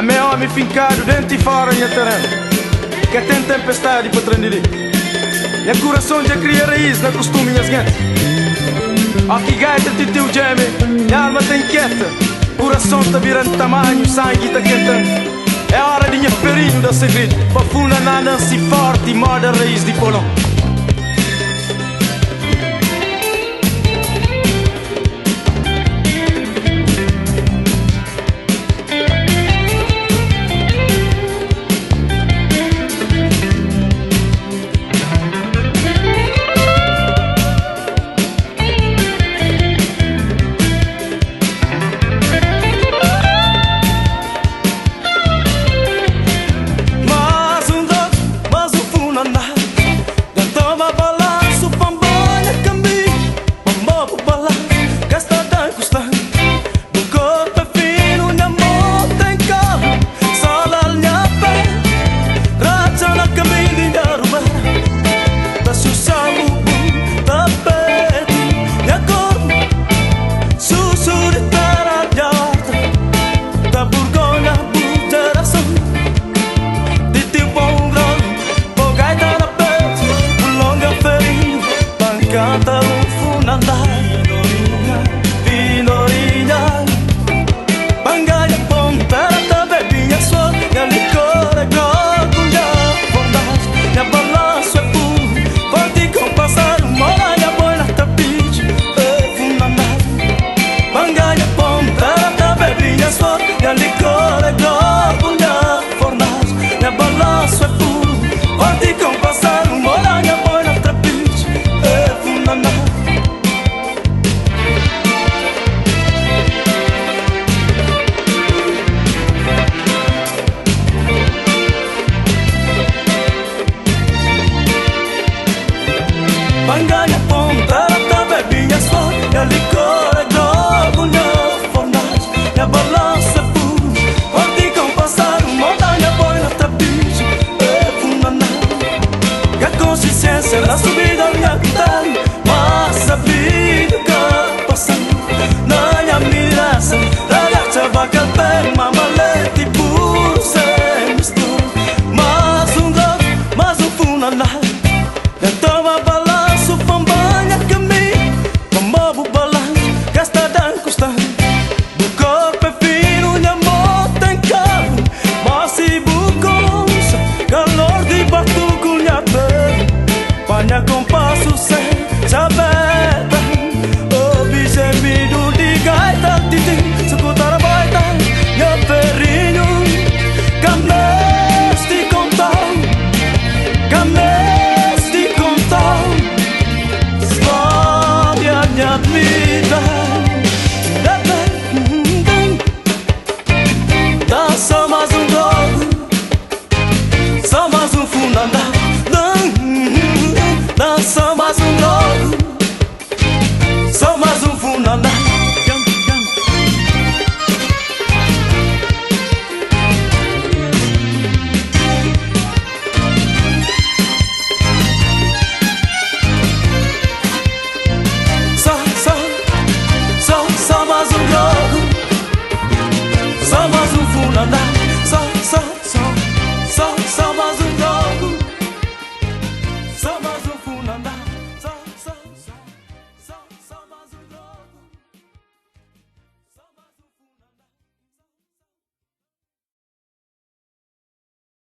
A me homem fincado dentro e fora em terreno, que tem tempestade para trandir. E a coração já cria raiz na costume e as gente. Aqui gaita de teu geme, e a alma tá inquieta. Coração tá virando tamanho, sangue tá quentando. É hora de minha perinho da segredo, para funda nada se forte e moda raiz de polão.